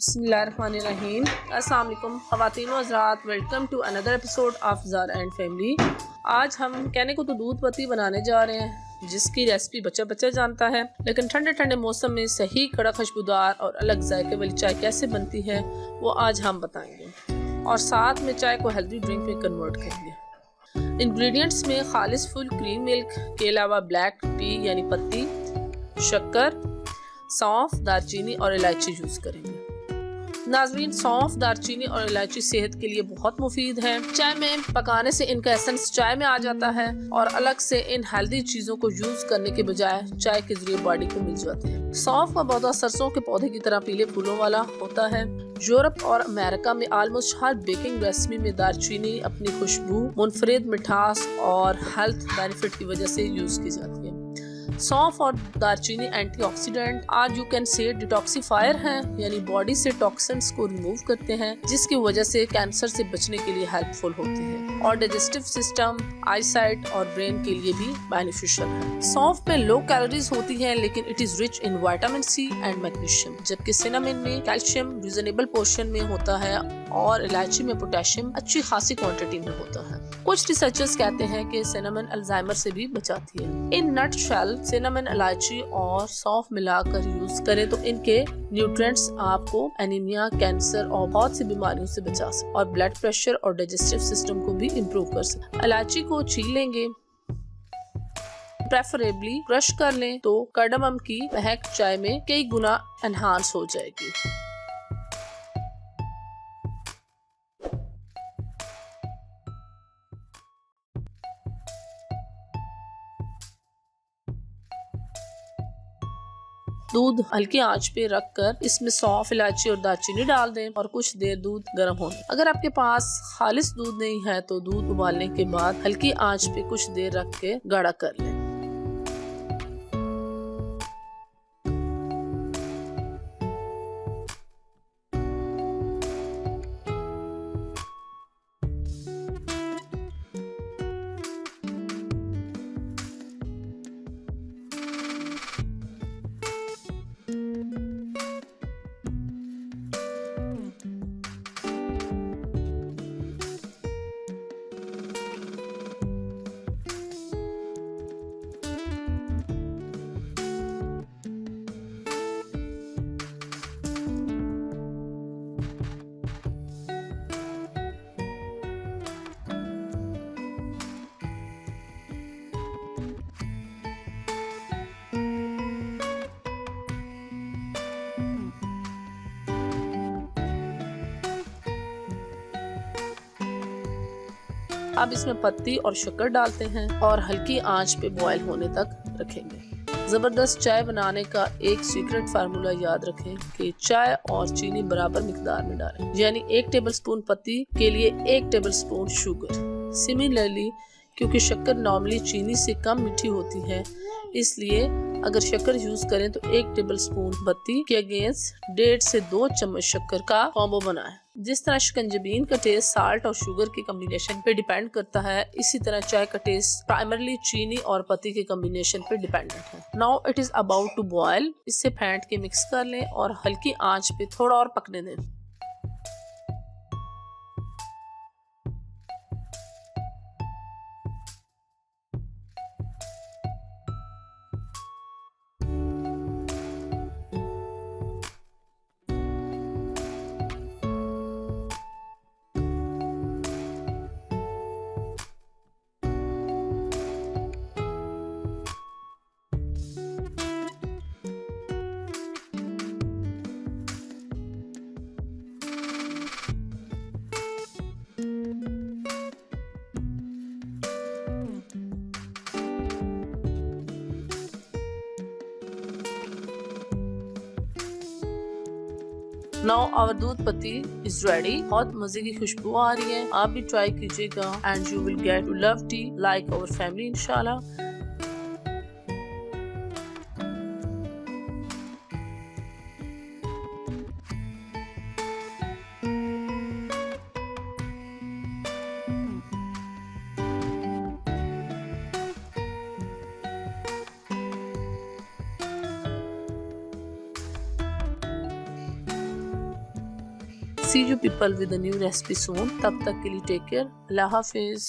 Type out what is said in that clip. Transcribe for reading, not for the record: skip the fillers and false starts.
बिस्मिल्लाहिर्रहमानिर्रहीम। अस्सलाम वालेकुम ख़वातीन व हज़रात, welcome to another episode of Zara and family. आज हम कहने को तो दूध पत्ती बनाने जा रहे हैं, जिसकी रेसिपी बच्चा बच्चा जानता है, लेकिन ठंडे ठंडे मौसम में सही कड़क खुशबूदार और अलग जायके वाली चाय कैसे बनती है वो आज हम बताएंगे, और साथ में चाय को हेल्दी ड्रिंक में कन्वर्ट करेंगे। इंग्रेडिएंट्स में खालिस फुल क्रीम मिल्क के अलावा ब्लैक टी यानी पत्ती, शक्कर, सौंफ, दालचीनी और इलायची यूज़ करेंगे। नाज़रीन, सौंफ, दालचीनी और इलायची सेहत के लिए बहुत मुफीद है। चाय में पकाने से इनका एसेंस चाय में आ जाता है और अलग से इन हेल्दी चीज़ों को यूज़ करने के बजाय चाय के जरिए बॉडी को मिल जाती है। सौंफ का पौधा सरसों के पौधे की तरह पीले फूलों वाला होता है। यूरोप और अमेरिका में ऑलमोस्ट हर बेकिंग रेसिपी में दालचीनी अपनी खुशबू, मुनफरिद मिठास और हेल्थ बेनिफिट की वजह से यूज़ की जाती है। सौंफ और दालचीनी एंटीऑक्सीडेंट आज यू कैन से डिटॉक्सिफायर हैं, यानी बॉडी से टॉक्सिन्स को रिमूव करते हैं, जिसकी वजह से कैंसर से बचने के लिए हेल्पफुल होते हैं और डाइजेस्टिव सिस्टम, आईसाइट और ब्रेन के लिए भी बेनिफिशियल है। सौंफ में लो कैलोरीज होती है, लेकिन it is rich in vitamin C and magnesium, जबकि सिनेमन में कैल्शियम रिजनेबल पोर्शन में होता है और इलायची में पोटेशियम अच्छी खासी क्वांटिटी में होता है। कुछ रिसर्चर्स कहते हैं कि सिनेमन अल्जाइमर से भी बचाती है। इन नट शेल सिनेमन, इलायची और सौंफ मिलाकर यूज करें तो इनके न्यूट्रिएंट्स आपको एनीमिया, कैंसर और बहुत सी बीमारियों से बचा सकते और ब्लड प्रेशर और डाइजेस्टिव सिस्टम को भी इम्प्रूव कर सकते। इलायची को छील लेंगे, प्रेफरेबली क्रश कर लें तो कार्डमम की महक चाय में कई गुना एनहांस हो जाएगी। दूध हल्की आंच पे रखकर इसमें सौंफ, इलायची और दालचीनी डाल दें और कुछ देर दूध गर्म होने। अगर आपके पास खालिस दूध नहीं है तो दूध उबालने के बाद हल्की आंच पे कुछ देर रख के गाढ़ा कर लें। अब इसमें पत्ती और शक्कर डालते हैं और हल्की आंच पे बॉयल होने तक रखेंगे। जबरदस्त चाय बनाने का एक सीक्रेट फार्मूला याद रखें कि चाय और चीनी बराबर मिकदार में डालें, यानी 1 टेबलस्पून पत्ती के लिए 1 टेबलस्पून शुगर। सिमिलरली, क्योंकि शक्कर नॉर्मली चीनी से कम मीठी होती है, इसलिए अगर शक्कर यूज करें तो 1 टेबलस्पून पत्ती के अगेंस्ट 1.5 से 2 चम्मच शक्कर का कॉम्बो बनाएं। जिस तरह शिकंजबीन का टेस्ट साल्ट और शुगर के कॉम्बिनेशन पे डिपेंड करता है, इसी तरह चाय का टेस्ट प्राइमरली चीनी और पत्ती के कॉम्बिनेशन पे डिपेंडेंट है। Now it is about to boil. इसे फेंट के मिक्स कर लें और हल्की आंच पे थोड़ा और पकने दें। नाउ आवर दूध पत्ती इज रेडी। बहुत मजे की खुशबू आ रही है, आप भी ट्राई कीजिएगा and you will get to love tea like our family इंशाल्लाह। See you people with a new recipe soon. तब तक के लिए टेक केयर, अल्लाह हाफिज़।